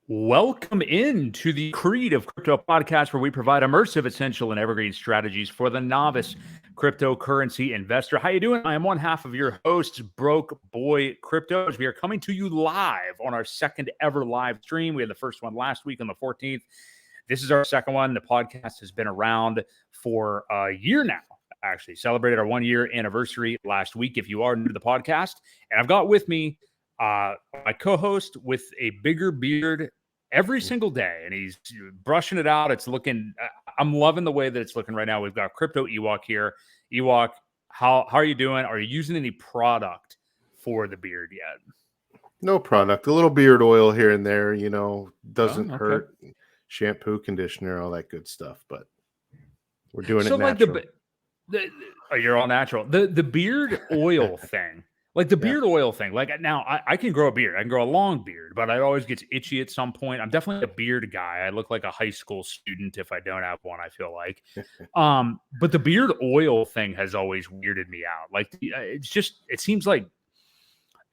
Welcome in to the Creed of Crypto podcast, where we provide immersive, essential, and evergreen strategies for the novice cryptocurrency investor. How you doing? I am one half of your hosts, Broke Boi Crypto. We are coming to you live on our second ever live stream. We had the first one last week on the 14th. This is our second one. The podcast has been around for a year now. Actually, celebrated our 1 year anniversary last week. If you are new to the podcast, and I've got with me my co-host with a bigger beard every single day, and he's brushing it out. It's looking, I'm loving the way that it's looking right now. We've got Crypto Ewok here. Ewok, how are you doing? Are you using any product for the beard yet? No product, a little beard oil here and there, doesn't okay. hurt. Shampoo, conditioner, all that good stuff, but we're doing it natural. Like you're all natural. The beard oil thing. Like the beard oil thing. Like now I can grow a beard. I can grow a long beard, but it always gets itchy at some point. I'm definitely a beard guy. I look like a high school student if I don't have one, I feel like. But the beard oil thing has always weirded me out. Like it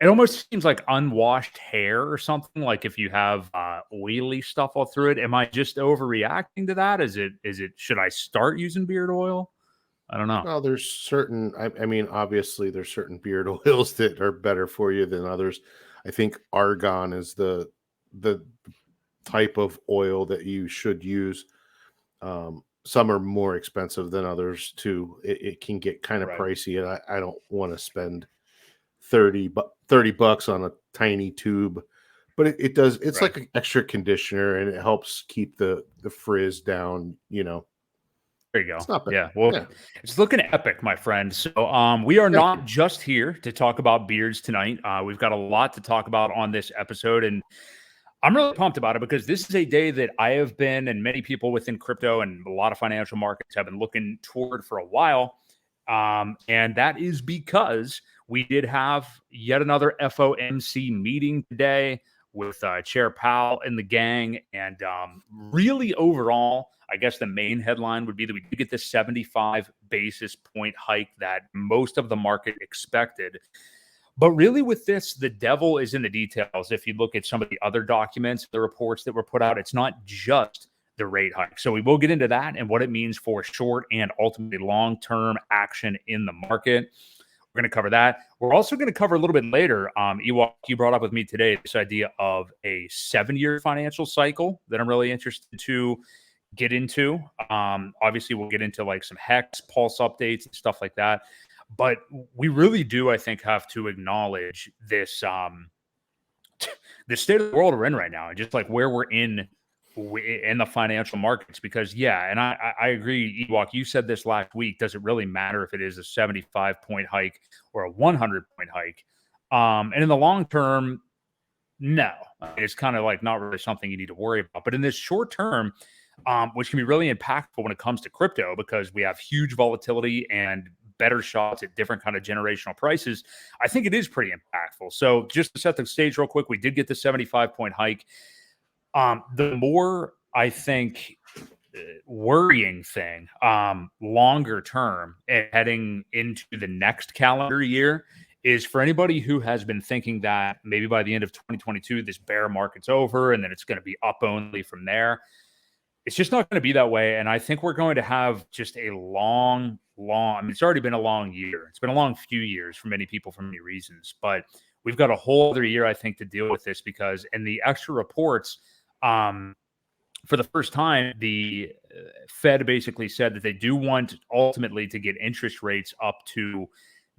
almost seems like unwashed hair or something. Like if you have oily stuff all through it. Am I just overreacting to that? Should I start using beard oil? I don't know. Well, there's certain, obviously there's certain beard oils that are better for you than others. I think argan is the type of oil that you should use. Some are more expensive than others too. It can get kind of pricey, and I don't want to spend $30 on a tiny tube, but it does. It's like an extra conditioner, and it helps keep the frizz down. There you go. It's not bad. Yeah. It's looking epic, my friend. So we are not just here to talk about beards tonight. We've got a lot to talk about on this episode, and I'm really pumped about it because this is a day that I have been, and many people within crypto and a lot of financial markets have been looking toward for a while. And that is because we did have yet another FOMC meeting today with Chair Powell and the gang. And really overall, I guess the main headline would be that we did get this 75 basis point hike that most of the market expected. But really with this, the devil is in the details. If you look at some of the other documents, the reports that were put out, it's not just the rate hike. So we will get into that and what it means for short and ultimately long-term action in the market. We're going to cover that. We're also going to cover a little bit later. Ewok, you brought up with me today this idea of a 7-year financial cycle that I'm really interested to get into. Obviously, we'll get into like some HEX, pulse updates and stuff like that. But we really do, I think, have to acknowledge this the state of the world we're in right now, and just like where we're in the financial markets. Because and I agree, Ewok, you said this last week, does it really matter if it is a 75 point hike or a 100 point hike? And in the long term, no, it's kind of like not really something you need to worry about. But in this short term, which can be really impactful when it comes to crypto, because we have huge volatility and better shots at different kind of generational prices, I think it is pretty impactful. So just to set the stage real quick, we did get the 75 point hike. The more, I think, worrying thing, longer term and heading into the next calendar year, is for anybody who has been thinking that maybe by the end of 2022, this bear market's over and then it's going to be up only from there. It's just not going to be that way. And I think we're going to have just a long, it's already been a long year. It's been a long few years for many people for many reasons, but we've got a whole other year, I think, to deal with this because in the extra reports, for the first time, the Fed basically said that they do want ultimately to get interest rates up to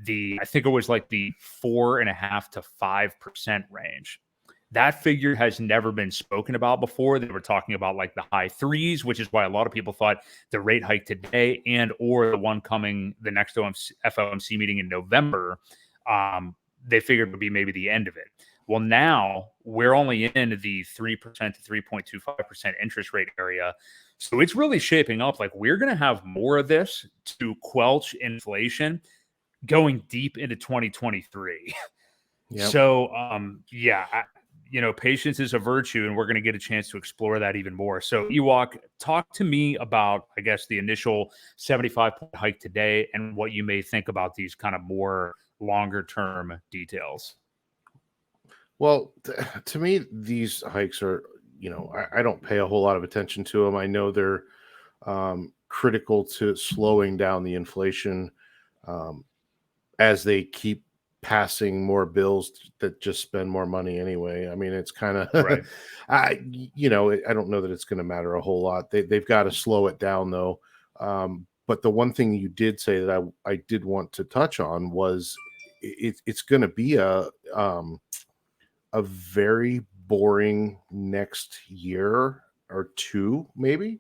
I think it was like the 4.5% to 5% range. That figure has never been spoken about before. They were talking about like the high threes, which is why a lot of people thought the rate hike today and or the one coming, the next FOMC meeting in November, they figured would be maybe the end of it. Well, now we're only in the 3% to 3.25% interest rate area. So it's really shaping up like we're going to have more of this to quelch inflation going deep into 2023. Yep. So, patience is a virtue, and we're going to get a chance to explore that even more. So, Ewok, talk to me about, I guess, the initial 75-point hike today and what you may think about these kind of more longer-term details. Well, to me, these hikes are, I don't pay a whole lot of attention to them. I know they're critical to slowing down the inflation as they keep passing more bills that just spend more money anyway. I mean, it's kind of right. I don't know that it's going to matter a whole lot. They've got to slow it down though. But the one thing you did say that I did want to touch on was it's going to be a very boring next year or two, maybe.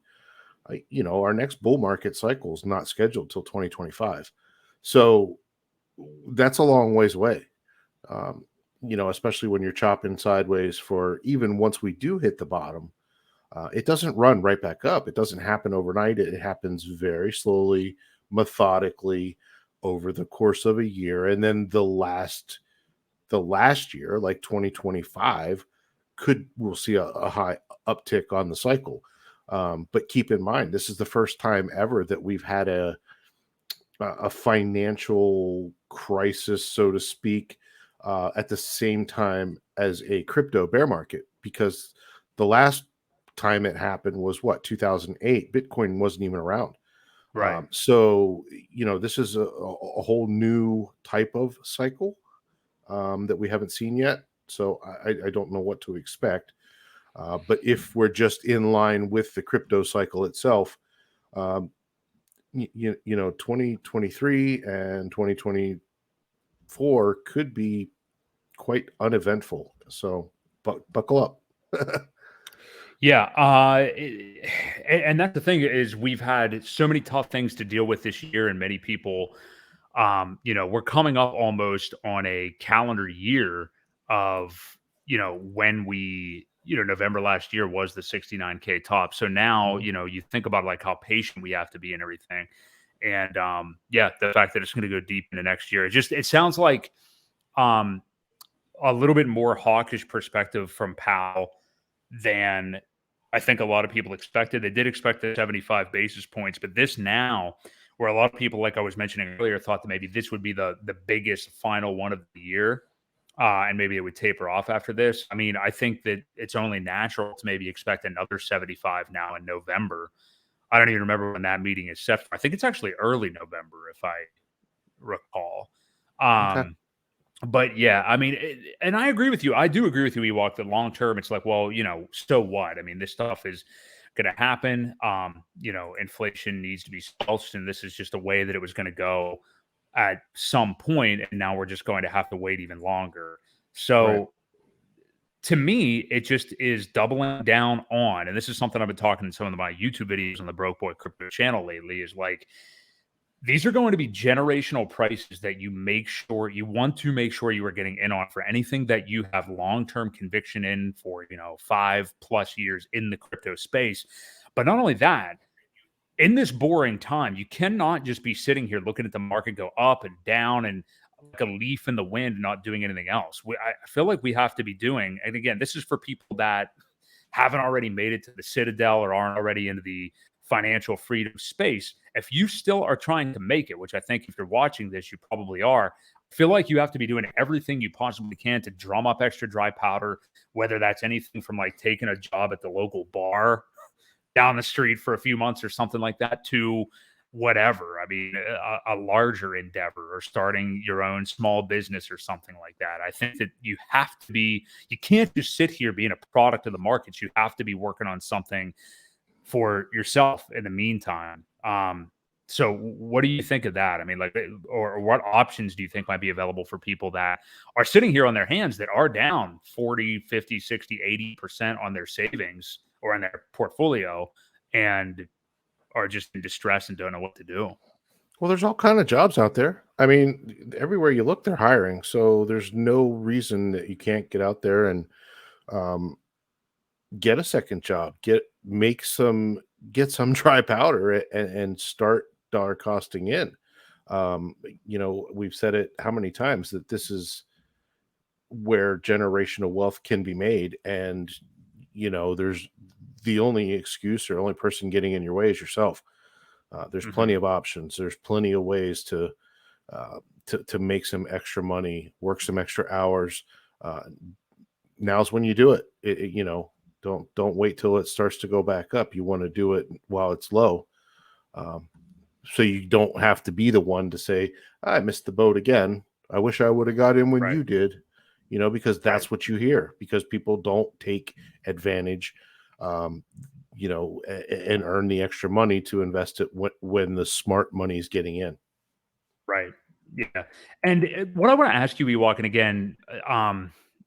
Our next bull market cycle is not scheduled till 2025. So that's a long ways away. Especially when you're chopping sideways for even once we do hit the bottom, it doesn't run right back up. It doesn't happen overnight. It happens very slowly, methodically over the course of a year. And then the last year, like 2025, we'll see a high uptick on the cycle. But keep in mind, this is the first time ever that we've had a financial crisis, so to speak, at the same time as a crypto bear market, because the last time it happened was 2008. Bitcoin wasn't even around. Right. So, this is a whole new type of cycle that we haven't seen yet. So I don't know what to expect. But if we're just in line with the crypto cycle itself, 2023 and 2024 could be quite uneventful. So buckle up. Yeah. And that's the thing is we've had so many tough things to deal with this year, and many people, we're coming up almost on a calendar year of, when we, November last year was the 69K top. So now, you think about like how patient we have to be and everything. And the fact that it's going to go deep into next year, it sounds like a little bit more hawkish perspective from Powell than I think a lot of people expected. They did expect the 75 basis points, but this now, where a lot of people, like I was mentioning earlier, thought that maybe this would be the biggest final one of the year, and maybe it would taper off after this. I mean, I think that it's only natural to maybe expect another 75 now in November. I don't even remember when that meeting is set for. I think it's actually early November, if I recall. Okay. But yeah, I mean, and I agree with you. I do agree with you, Ewok, that long term, it's like, well, so what? I mean, this stuff is going to happen. Inflation needs to be squelched, and this is just a way that it was going to go at some point, and now we're just going to have to wait even longer. So, right. To me, it just is doubling down on, and this is something I've been talking in some of my YouTube videos on the Boi Crypto channel lately, is like, these are going to be generational prices that you want to make sure you are getting in on for anything that you have long-term conviction in for, 5+ years in the crypto space. But not only that, in this boring time, you cannot just be sitting here looking at the market go up and down and like a leaf in the wind, not doing anything else. I feel like we have to be doing, and again, this is for people that haven't already made it to the Citadel or aren't already into the financial freedom space. If you still are trying to make it, which I think if you're watching this, you probably are, I feel like you have to be doing everything you possibly can to drum up extra dry powder, whether that's anything from like taking a job at the local bar down the street for a few months or something like that, to whatever. I mean, a larger endeavor or starting your own small business or something like that. I think that you can't just sit here being a product of the markets. You have to be working on something for yourself in the meantime. So what do you think of that? I mean, like, or what options do you think might be available for people that are sitting here on their hands that are down 40, 50, 60, 80% on their savings or on their portfolio and are just in distress and don't know what to do? Well, there's all kind of jobs out there. I mean, everywhere you look, they're hiring. So there's no reason that you can't get out there and get a second job, get some dry powder and start dollar costing in. We've said it how many times that this is where generational wealth can be made. And, there's the only excuse or only person getting in your way is yourself. There's plenty of options. There's plenty of ways to make some extra money, work some extra hours. Now's when you do it. Don't wait till it starts to go back up. You want to do it while it's low. So you don't have to be the one to say, I missed the boat again. I wish I would have got in when you did, because that's what you hear, because people don't take advantage, and earn the extra money to invest it when the smart money is getting in. Right. Yeah. And what I want to ask you, Ewok, and again,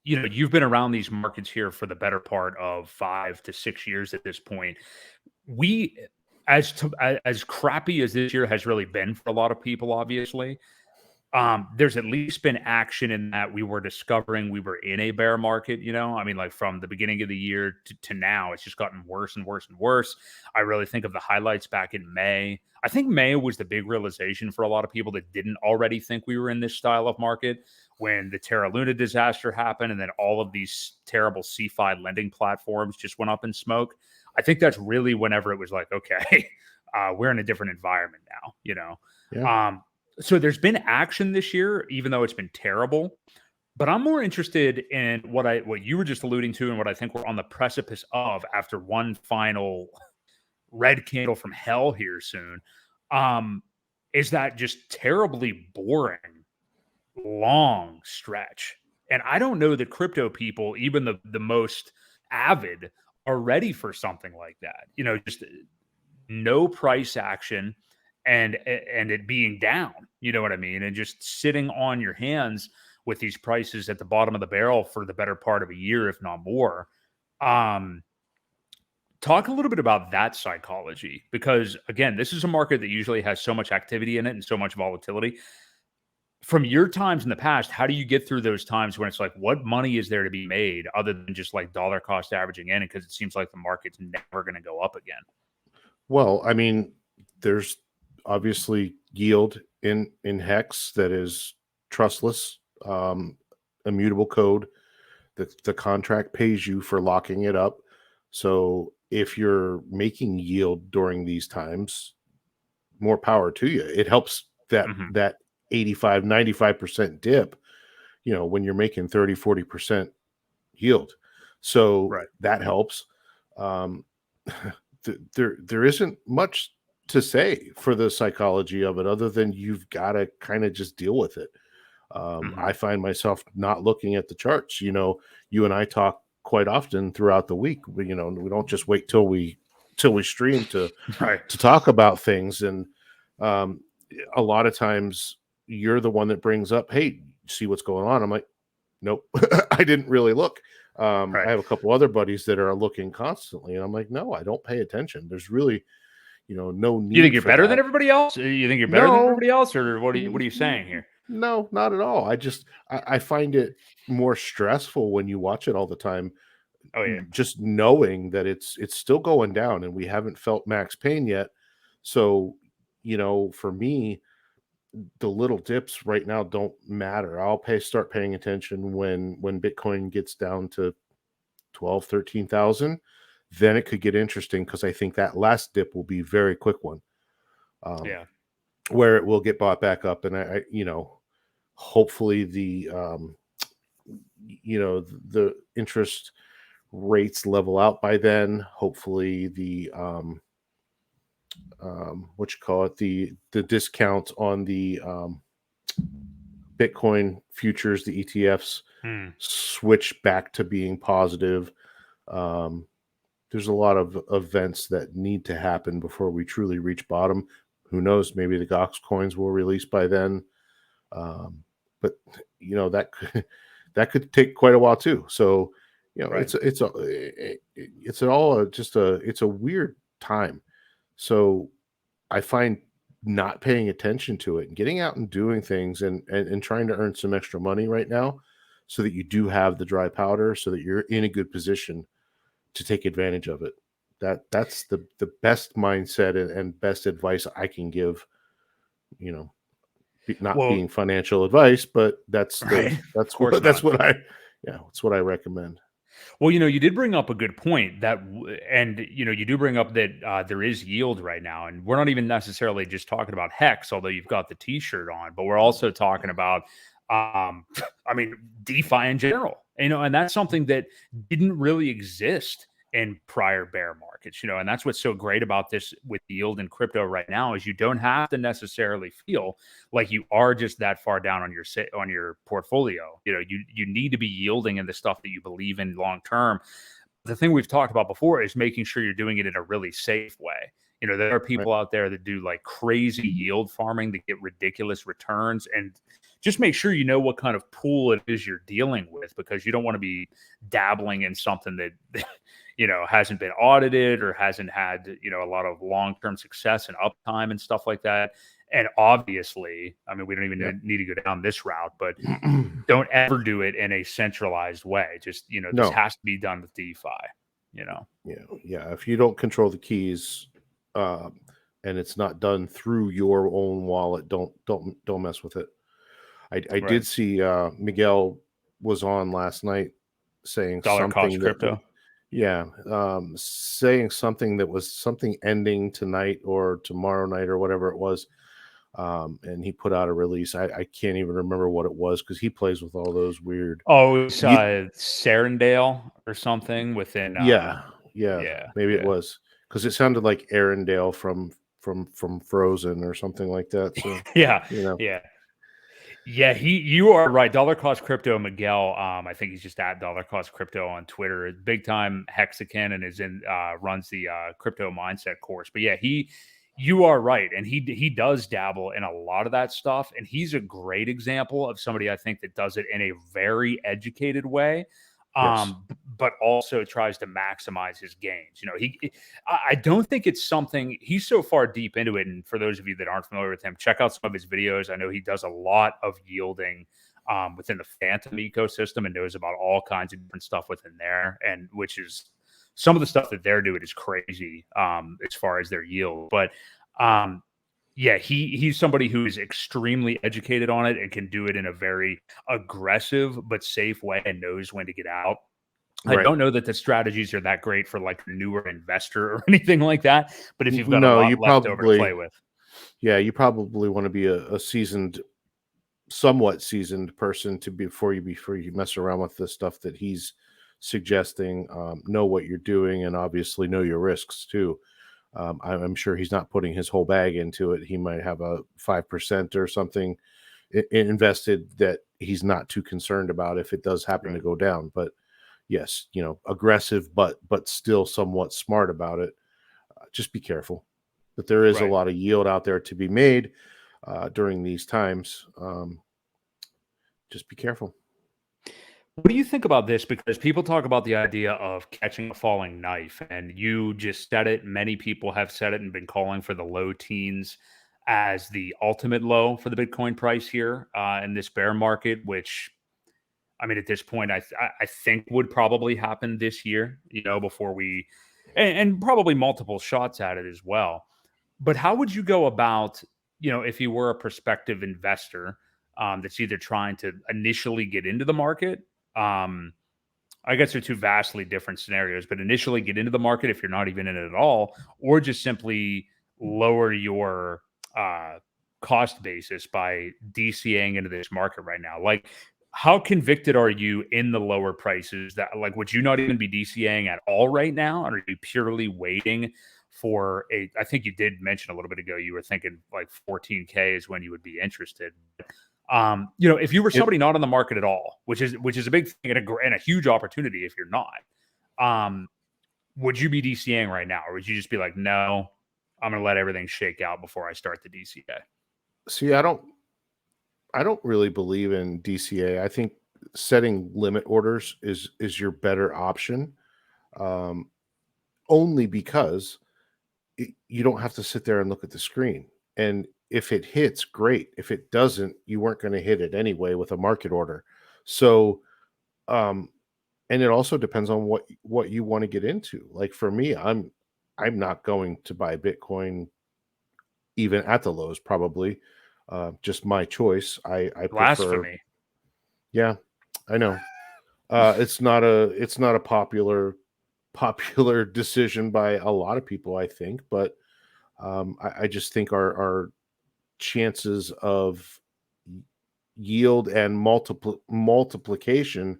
you've been around these markets here for the better part of 5 to 6 years at this point. As crappy as this year has really been for a lot of people, obviously, there's at least been action in that we were discovering we were in a bear market, I mean, like from the beginning of the year to now, it's just gotten worse and worse and worse. I really think of the highlights back in May. I think May was the big realization for a lot of people that didn't already think we were in this style of market, when the Terra Luna disaster happened and then all of these terrible CeFi lending platforms just went up in smoke. I think that's really whenever it was like, okay, we're in a different environment now, Yeah. So there's been action this year, even though it's been terrible. But I'm more interested in what you were just alluding to, and what I think we're on the precipice of after one final red candle from hell here soon. Is that just terribly boring, long stretch? And I don't know that crypto people, even the most avid, are ready for something like that. Just no price action and it being down, you know what I mean? And just sitting on your hands with these prices at the bottom of the barrel for the better part of a year, if not more. Talk a little bit about that psychology, because again, this is a market that usually has so much activity in it and so much volatility. From your times in the past, how do you get through those times when it's like, what money is there to be made other than just like dollar cost averaging in? Because it seems like the market's never going to go up again. Well, I mean, there's obviously yield in Hex that is trustless, immutable code. The contract pays you for locking it up. So if you're making yield during these times, more power to you. It helps that 85, 95% dip, when you're making 30, 40% yield. So that helps. There isn't much to say for the psychology of it, other than you've got to kind of just deal with it. I find myself not looking at the charts. You and I talk quite often throughout the week. We don't just wait till we stream to talk about things. And a lot of times you're the one that brings up, hey, see what's going on? I'm like, nope, I didn't really look. I have a couple other buddies that are looking constantly, and I'm like, no, I don't pay attention. There's really, no need. You think you're better than everybody else? You think you're better than everybody else, or what are you saying here? No, not at all. I find it more stressful when you watch it all the time. Oh yeah, just knowing that it's still going down and we haven't felt max pain yet. So, for me, the little dips right now don't matter. I'll start paying attention when Bitcoin gets down to 12, 13,000. Then it could get interesting, because I think that last dip will be a very quick one. Where it will get bought back up, and I hopefully the the interest rates level out by then. Hopefully the the discount on the Bitcoin futures, the ETFs, switch back to being positive. There's a lot of events that need to happen before we truly reach bottom. Who knows? Maybe the Gox coins will release by then. But that could take quite a while too. So it's a weird time. So I find not paying attention to it and getting out and doing things and trying to earn some extra money right now, so that you do have the dry powder, so that you're in a good position to take advantage of it. That's the best mindset and best advice I can give. Being financial advice, but that's what I recommend. Well, you did bring up a good point you do bring up that there is yield right now, and we're not even necessarily just talking about Hex, although you've got the t-shirt on, but we're also talking about, DeFi in general, and that's something that didn't really exist in prior bear markets, you know, and that's what's so great about this with yield in crypto right now is you don't have to necessarily feel like you are just that far down on your portfolio. You know, you need to be yielding in the stuff that you believe in long term. The thing we've talked about before is making sure you're doing it in a really safe way. You know, there are people out there that do like crazy yield farming to get ridiculous returns, and just make sure you know what kind of pool it is you're dealing with, because you don't want to be dabbling in something that you know hasn't been audited or hasn't had, you know, a lot of long-term success and uptime and stuff like that. And obviously, I mean, we don't even need to go down this route, but don't ever do it in a centralized way. Just, you know, this has to be done with DeFi, you know? Yeah. If you don't control the keys, and it's not done through your own wallet, don't mess with it. I did see Miguel was on last night saying dollar cost crypto. Saying something that was something ending tonight or tomorrow night or whatever it was. And he put out a release. I can't even remember what it was because he plays with all those weird. Oh, it's Serendale or something within. Maybe it was, because it sounded like Arendelle from Frozen or something like that. So you are right. Dollar cost crypto Miguel. I think he's just at dollar cost crypto on Twitter. Big time Hexagon, and is in runs the crypto mindset course. But you are right, and he does dabble in a lot of that stuff, and he's a great example of somebody I think that does it in a very educated way. But also tries to maximize his gains. You know, I don't think it's something he's so far deep into it. And for those of you that aren't familiar with him, check out some of his videos. I know he does a lot of yielding within the Phantom ecosystem and knows about all kinds of different stuff within there. And which is some of the stuff that they're doing is crazy as far as their yield. But he's somebody who is extremely educated on it and can do it in a very aggressive but safe way and knows when to get out. I don't know that the strategies are that great for like a newer investor or anything like that. But if you've got a lot left over to play with. Yeah, you probably want to be a seasoned, somewhat seasoned person before you mess around with the stuff that he's suggesting. Know what you're doing, and obviously know your risks too. I'm sure he's not putting his whole bag into it. He might have a 5% or something invested that he's not too concerned about if it does happen to go down. But yes, you know, aggressive, but still somewhat smart about it. Just be careful. But there is a lot of yield out there to be made during these times. Just be careful. What do you think about this? Because people talk about the idea of catching a falling knife, and you just said it. Many people have said it and been calling for the low teens as the ultimate low for the Bitcoin price here in this bear market, which, I mean, at this point, I think would probably happen this year, you know, before and probably multiple shots at it as well. But how would you go about, you know, if you were a prospective investor that's either trying to initially get into the market? I guess they're two vastly different scenarios, but initially get into the market if you're not even in it at all, or just simply lower your cost basis by DCAing into this market right now. Like, how convicted are you in the lower prices that, like, would you not even be DCAing at all right now? Or are you purely waiting for I think you did mention a little bit ago, you were thinking like 14K is when you would be interested. You know, if you were somebody not on the market at all, which is a big thing and a huge opportunity if you're not, would you be DCAing right now? Or would you just be like, no, I'm going to let everything shake out before I start the DCA? See, I don't really believe in DCA. I think setting limit orders is your better option, only because you don't have to sit there and look at the screen. And if it hits, great. If it doesn't, you weren't going to hit it anyway with a market order. So, and it also depends on what you want to get into. Like for me, I'm not going to buy Bitcoin even at the lows, probably. Just my choice. I Blasphemy. prefer. Yeah, I know. It's not a popular decision by a lot of people, I think, but I just think our chances of yield and multiplication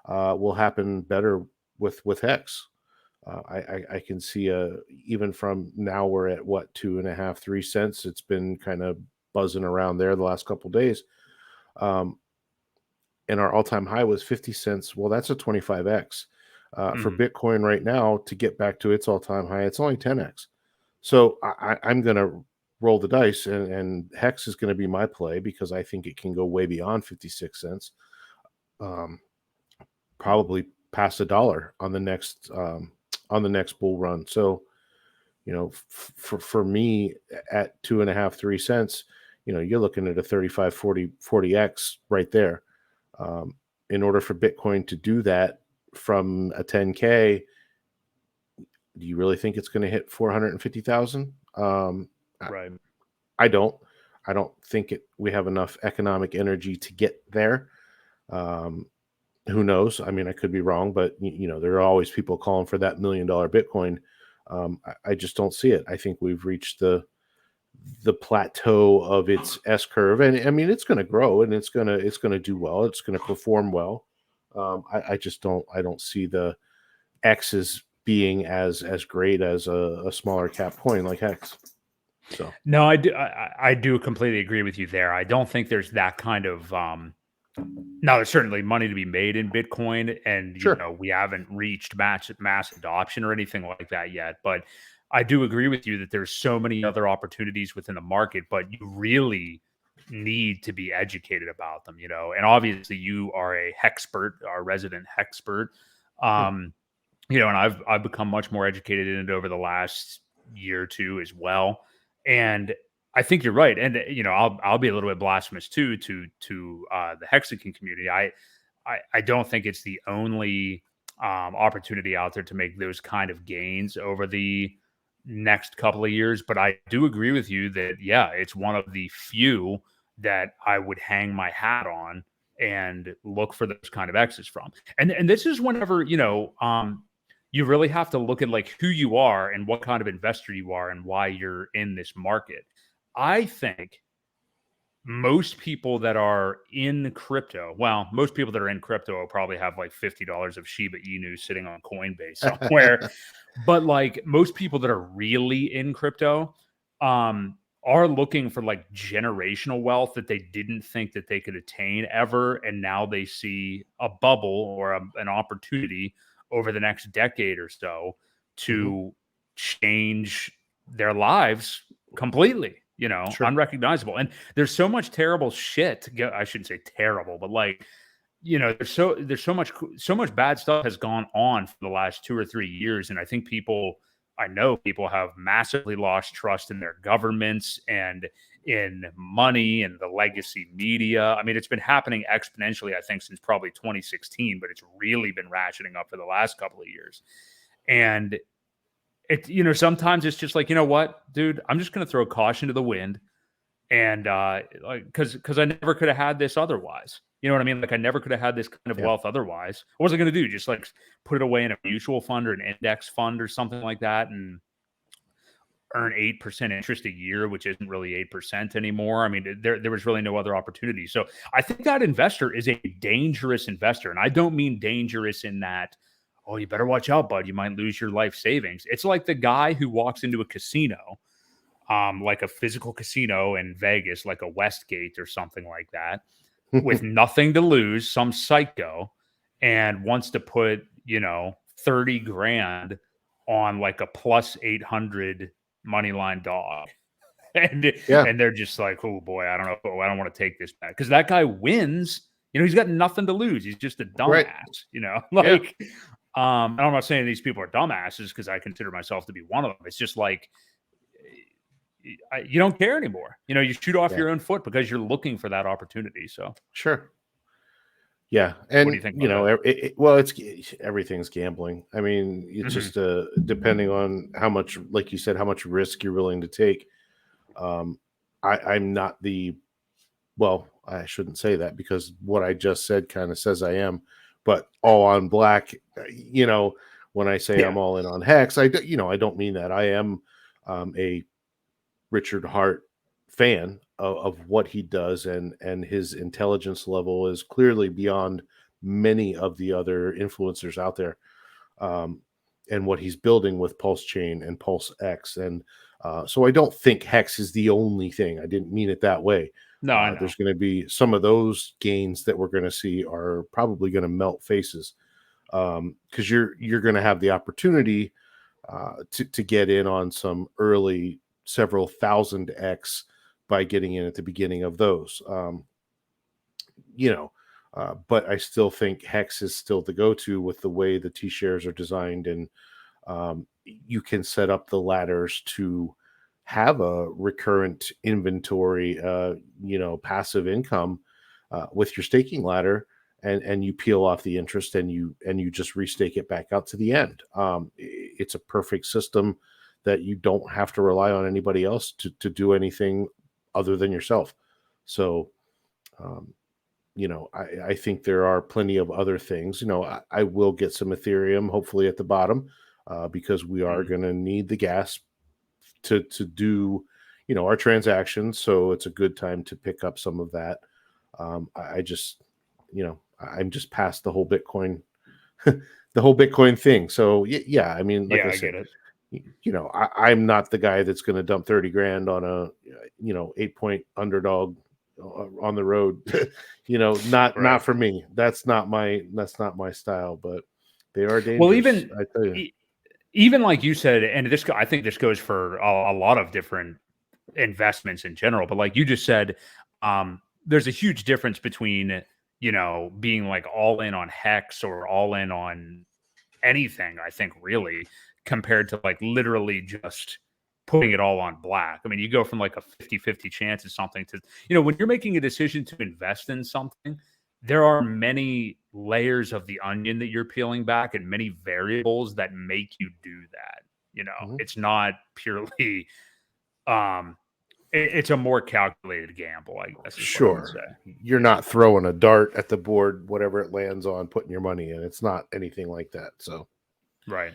will happen better with Hex. I can see even from now we're at what, 2.5, 3 cents. It's been kind of buzzing around there the last couple of days. And our all-time high was 50 cents. Well, that's a 25x. For Bitcoin right now to get back to its all-time high, it's only 10x. So I'm going to roll the dice, and Hex is going to be my play because I think it can go way beyond 56 cents. Probably past $1 on the next bull run. So, for me at 2.5, 3 cents, you're looking at a 35, 40x right there. In order for Bitcoin to do that from a 10K, do you really think it's going to hit 450,000? Right. I don't think we have enough economic energy to get there. Who knows? I mean, I could be wrong, but there are always people calling for that $1 million Bitcoin. I just don't see it. I think we've reached the plateau of its S curve, and I mean, it's going to grow and it's going to do well. It's going to perform well. I don't see the X's being as great as a smaller cap coin like Hex. So no, I do completely agree with you there. I don't think there's that kind of now there's certainly money to be made in Bitcoin, and sure. We haven't reached mass adoption or anything like that yet. But I do agree with you that there's so many other opportunities within the market, but you really need to be educated about them, and obviously you are a hexpert, our resident hexpert. And I've become much more educated in it over the last year or two as well. And I think you're right. And, I'll be a little bit blasphemous too, to the Hexagon community. I don't think it's the only opportunity out there to make those kind of gains over the next couple of years. But I do agree with you that, yeah, it's one of the few that I would hang my hat on and look for those kind of exits from. And this is whenever, you really have to look at like who you are and what kind of investor you are and why you're in this market. I think most people that are in crypto, most people that are in crypto will probably have like $50 of Shiba Inu sitting on Coinbase somewhere. But like most people that are really in crypto are looking for like generational wealth that they didn't think that they could attain ever. And now they see a bubble or an opportunity over the next decade or so to change their lives completely, Sure. unrecognizable. And there's so much terrible shit. I shouldn't say terrible, but like, there's so much bad stuff has gone on for the last 2 or 3 years. And I know people have massively lost trust in their governments and in money and the legacy media. I mean, it's been happening exponentially, I think, since probably 2016, but it's really been ratcheting up for the last couple of years. And it, sometimes it's just like, you know what, dude, I'm just going to throw caution to the wind. And because I never could have had this otherwise. You know what I mean? Like I never could have had this kind of wealth otherwise. What was I going to do? Just like put it away in a mutual fund or an index fund or something like that and earn 8% interest a year, which isn't really 8% anymore. I mean, there was really no other opportunity. So I think that investor is a dangerous investor. And I don't mean dangerous in that, oh, you better watch out, bud. You might lose your life savings. It's like the guy who walks into a casino, like a physical casino in Vegas, like a Westgate or something like that, with nothing to lose, some psycho, and wants to put, 30 grand on like a plus 800 money line dog. And they're just like, oh boy, I don't know. I don't want to take this back. Because that guy wins, he's got nothing to lose. He's just a dumbass, I'm not saying these people are dumbasses because I consider myself to be one of them. It's just like, you don't care anymore. You shoot off your own foot because you're looking for that opportunity. So sure. Yeah. And what do you think? it's everything's gambling. I mean, it's just depending on how much, like you said, how much risk you're willing to take. I'm not I shouldn't say that because what I just said kind of says I am, but all on black, when I say I'm all in on Hex, I don't mean that. I am a Richard Hart fan of what he does, and his intelligence level is clearly beyond many of the other influencers out there. what he's building with PulseChain and PulseX. And so I don't think Hex is the only thing. I didn't mean it that way. No, I know. There's going to be some of those gains that we're going to see are probably going to melt faces, because you're going to have the opportunity to get in on some early several thousand X by getting in at the beginning of those. But I still think Hex is still the go-to with the way the T-shares are designed, and you can set up the ladders to have a recurrent inventory, passive income with your staking ladder, and you peel off the interest and you just restake it back out to the end. It's a perfect system that you don't have to rely on anybody else to do anything other than yourself. So, I think there are plenty of other things. I will get some Ethereum, hopefully at the bottom, because we are going to need the gas to do, our transactions. So it's a good time to pick up some of that. I just, I'm just past the whole Bitcoin, thing. So yeah, I mean, like I said, get it. I'm not the guy that's going to dump 30 grand on a, 8-point underdog on the road. Not for me. That's not my style, but they are dangerous. Well, I tell you. Even like you said, and I think this goes for a lot of different investments in general, but like you just said, there's a huge difference between, being like all in on Hex or all in on anything, I think, really, compared to like literally just putting it all on black. I mean, you go from like a 50-50 chance of something to, when you're making a decision to invest in something, there are many layers of the onion that you're peeling back and many variables that make you do that. It's not purely, it's a more calculated gamble, I guess. Sure. You're not throwing a dart at the board, whatever it lands on, putting your money in. It's not anything like that. So, right.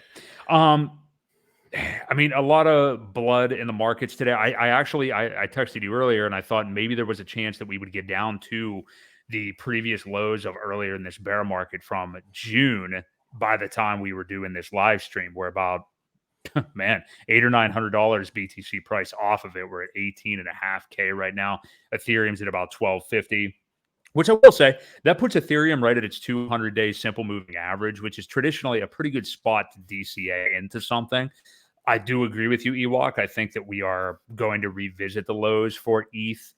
I mean, a lot of blood in the markets today. I actually texted you earlier, and I thought maybe there was a chance that we would get down to the previous lows of earlier in this bear market from June by the time we were doing this live stream. We're about, man, $800 or $900 BTC price off of it. We're at 18.5K right now. Ethereum's at about 1250. Which I will say, that puts Ethereum right at its 200-day simple moving average, which is traditionally a pretty good spot to DCA into something. I do agree with you, Ewok. I think that we are going to revisit the lows for ETH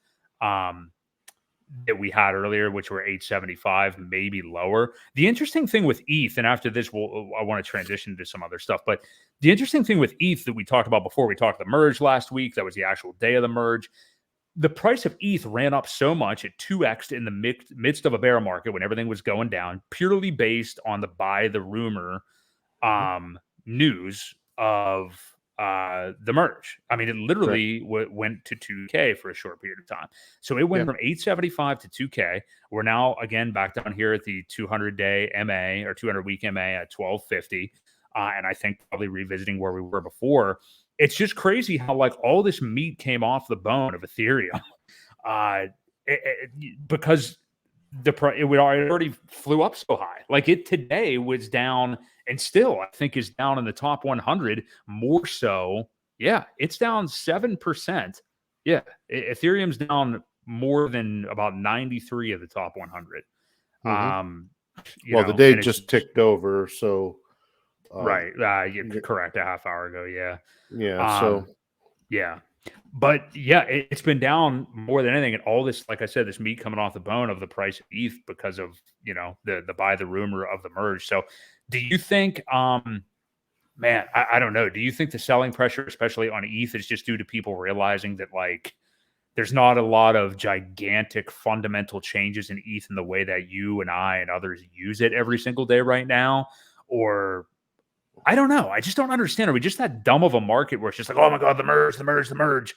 that we had earlier, which were 875, maybe lower. The interesting thing with ETH, and after this, I want to transition to some other stuff, but the interesting thing with ETH that we talked about before, we talked the merge last week. That was the actual day of the merge. The price of ETH ran up so much, it 2x'd in the midst of a bear market when everything was going down, purely based on the buy the rumor news of the merge. I mean, it literally went to 2K for a short period of time. So it went from 875 to 2K. We're now, again, back down here at the 200-day MA or 200-week MA at 1250. And I think probably revisiting where we were before. It's just crazy how like all this meat came off the bone of Ethereum because it already flew up so high. Like it today was down and still I think is down in the top 100 more so. Yeah, it's down 7%. Yeah, Ethereum's down more than about 93 of the top 100. The day just ticked over, so right. Correct. A half hour ago. Yeah. Yeah. Yeah. But yeah, it's been down more than anything. And all this, like I said, this meat coming off the bone of the price of ETH because of, the buy the rumor of the merge. So do you think, man, I don't know. Do you think the selling pressure, especially on ETH, is just due to people realizing that like there's not a lot of gigantic fundamental changes in ETH in the way that you and I and others use it every single day right now? Or I don't know. I just don't understand. Are we just that dumb of a market where it's just like, oh my God, the merge.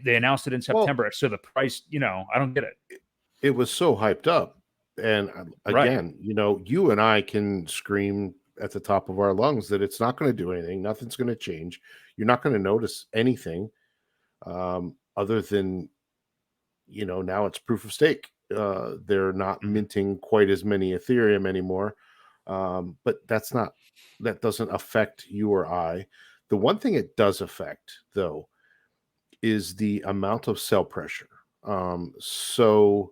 They announced it in September. So the price, I don't get it. It was so hyped up. And again, you and I can scream at the top of our lungs that it's not going to do anything. Nothing's going to change. You're not going to notice anything other than, now it's proof of stake. They're not minting quite as many Ethereum anymore. But that doesn't affect you or I. The one thing it does affect, though, is the amount of sell pressure. So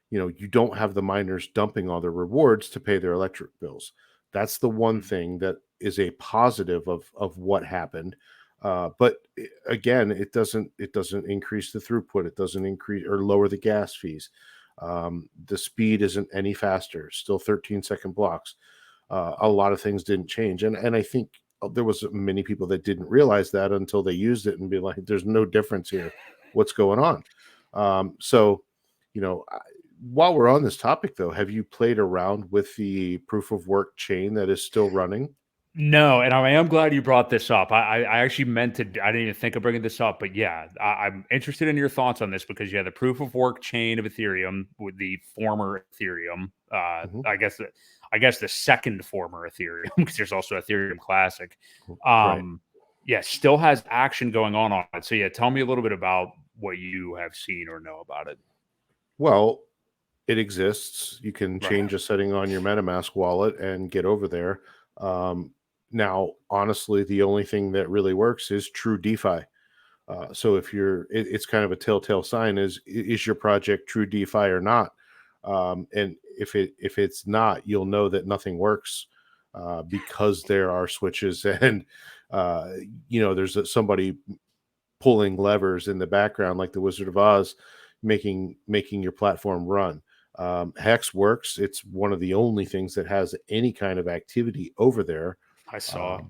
you don't have the miners dumping all their rewards to pay their electric bills. That's the one thing that is a positive of what happened. But again, it doesn't increase the throughput. It doesn't increase or lower the gas fees. The speed isn't any faster. Still 13-second blocks. A lot of things didn't change, and I think there was many people that didn't realize that until they used it and be like, "There's no difference here. What's going on?" So, while we're on this topic, though, have you played around with the proof of work chain that is still running? No, and I am glad you brought this up. I actually meant to. I didn't even think of bringing this up, but yeah, I'm interested in your thoughts on this because the proof of work chain of Ethereum with the former Ethereum. I guess the second former Ethereum because there's also Ethereum Classic. Right. Yeah, still has action going on it. So yeah, tell me a little bit about what you have seen or know about it. Well, it exists. You can change a setting on your MetaMask wallet and get over there. Now, honestly, the only thing that really works is true DeFi. So if it's kind of a telltale sign: is your project true DeFi or not? And if it's not, you'll know that nothing works because there are switches and there's somebody pulling levers in the background, like the Wizard of Oz, making your platform run. Hex works. It's one of the only things that has any kind of activity over there. I saw,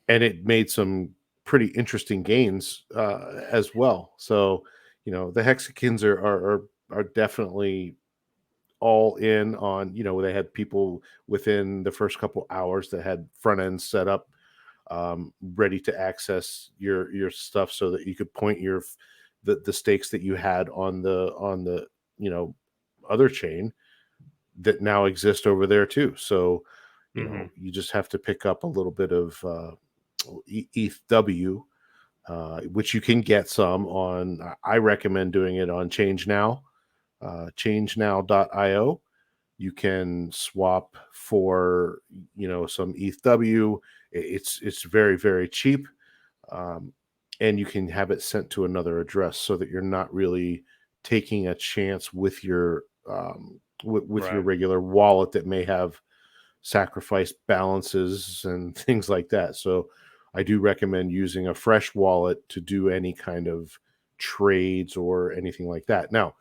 and it made some pretty interesting gains as well. So, the Hexicans are definitely all in on. They had people within the first couple hours that had front ends set up, ready to access your stuff, so that you could point the stakes that you had on the other chain that now exist over there too. So you just have to pick up a little bit of ETHW, which you can get some on. I recommend doing it on ChangeNow, changenow.io. You can swap for some ETHW. It's very, very cheap, and you can have it sent to another address so that you're not really taking a chance with your your regular wallet that may have sacrificed balances and things like that. So I do recommend using a fresh wallet to do any kind of trades or anything like that. Now,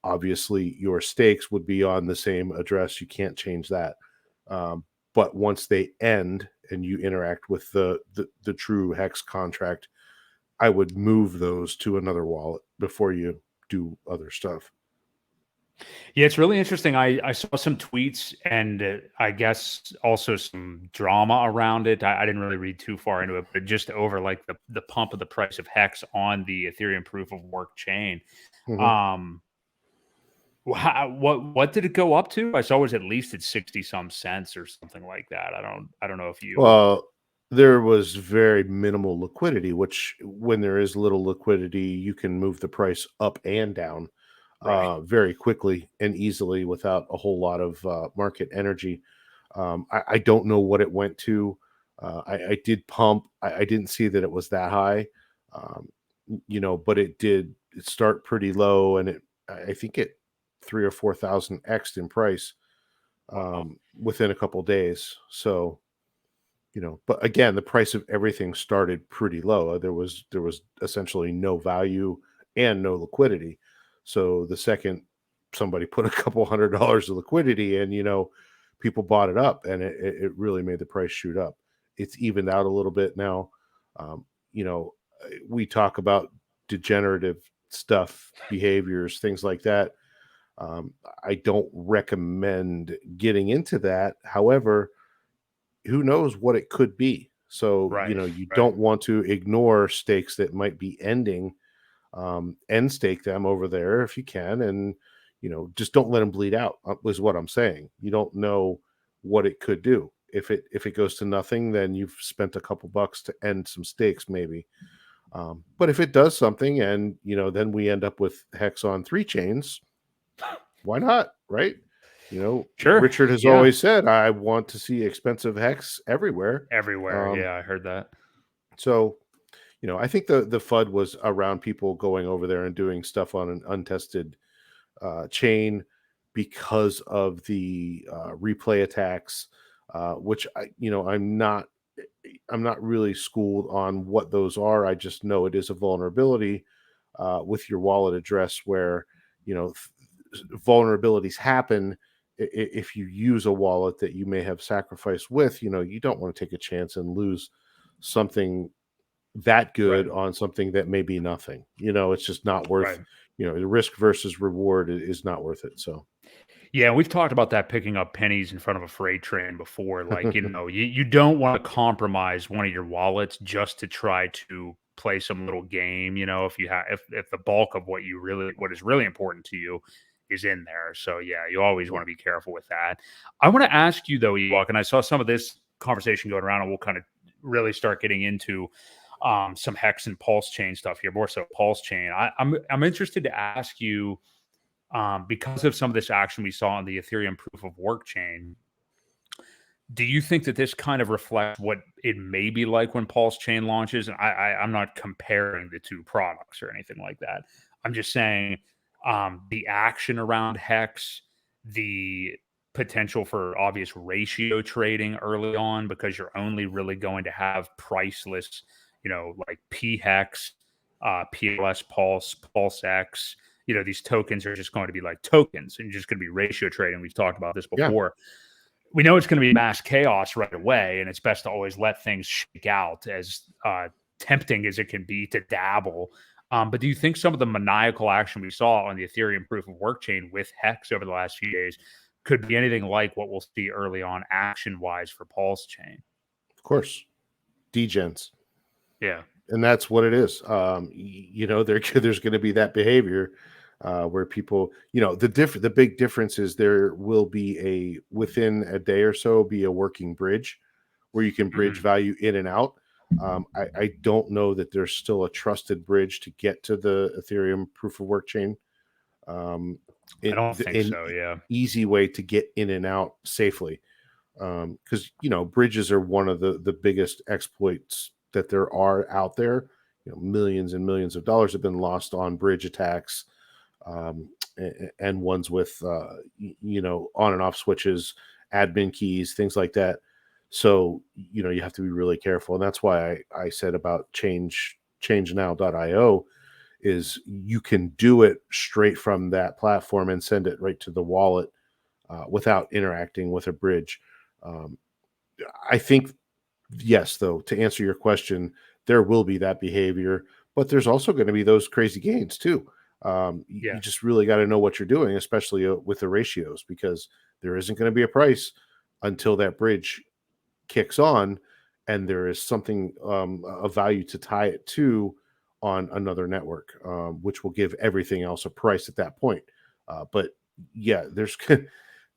obviously, your stakes would be on the same address. You can't change that. But once they end and you interact with the true Hex contract, I would move those to another wallet before you do other stuff. Yeah, it's really interesting. I saw some tweets and I guess also some drama around it. I didn't really read too far into it, but just over like the pump of the price of Hex on the Ethereum proof of work chain. What did it go up to? I saw it was at least at 60 some cents or something like that. I don't know if you. Well, there was very minimal liquidity, which when there is little liquidity, you can move the price up and down very quickly and easily without a whole lot of market energy. I don't know what it went to. I did pump. I didn't see that it was that high, but it did start pretty low, and I think it 3,000 or 4,000 x'd in price within a couple days. So, but again, the price of everything started pretty low. There was essentially no value and no liquidity. So the second somebody put a couple $100 of liquidity in, people bought it up, and it really made the price shoot up. It's evened out a little bit now. We talk about degenerative stuff, behaviors, things like that. I don't recommend getting into that. However, who knows what it could be? So, you don't want to ignore stakes that might be ending, end stake them over there if you can. And, just don't let them bleed out is what I'm saying. You don't know what it could do. If it goes to nothing, then you've spent a couple bucks to end some stakes maybe. But if it does something and, then we end up with Hex on 3 chains, why not? Right. Sure. Richard has always said, I want to see expensive hex everywhere. Yeah, I heard that. So, I think the FUD was around people going over there and doing stuff on an untested chain because of the replay attacks, which I'm not really schooled on what those are. I just know it is a vulnerability with your wallet address where vulnerabilities happen if you use a wallet that you may have sacrificed with. You don't want to take a chance and lose something that good on something that may be nothing. It's just not worth. The risk versus reward is not worth it. So yeah, we've talked about that, picking up pennies in front of a freight train before. Like, you don't want to compromise one of your wallets just to try to play some little game. If you have, if the bulk of what is really important to you is in there. So yeah, you always want to be careful with that. I want to ask you though, Ewok, and I saw some of this conversation going around, and we'll kind of really start getting into some hex and PulseChain stuff here, more so PulseChain. I'm interested to ask you, because of some of this action we saw on the Ethereum proof of work chain, do you think that this kind of reflects what it may be like when PulseChain launches? And I'm not comparing the two products or anything like that. I'm just saying the action around Hex, the potential for obvious ratio trading early on, because you're only really going to have priceless, like PHEX, PLS Pulse, PulseX. These tokens are just going to be like tokens and just going to be ratio trading. We've talked about this before. Yeah. We know it's going to be mass chaos right away, and it's best to always let things shake out, as tempting as it can be to dabble. But do you think some of the maniacal action we saw on the Ethereum proof of work chain with Hex over the last few days could be anything like what we'll see early on action-wise for PulseChain? Of course. Degens. Yeah. And that's what it is. There's going to be that behavior where people, the big difference is there will be within a day or so, be a working bridge where you can bridge value in and out. I don't know that there's still a trusted bridge to get to the Ethereum proof of work chain. I don't think so. Yeah. Easy way to get in and out safely. Because, bridges are one of the biggest exploits that there are out there. Millions and millions of dollars have been lost on bridge attacks, and ones with, on and off switches, admin keys, things like that. So, you have to be really careful. And that's why I said about changenow.io is you can do it straight from that platform and send it right to the wallet without interacting with a bridge. I think, yes, though, to answer your question, there will be that behavior, but there's also going to be those crazy gains too. You just really got to know what you're doing, especially with the ratios, because there isn't going to be a price until that bridge kicks on and there is something of value to tie it to on another network, which will give everything else a price at that point. But yeah, there's going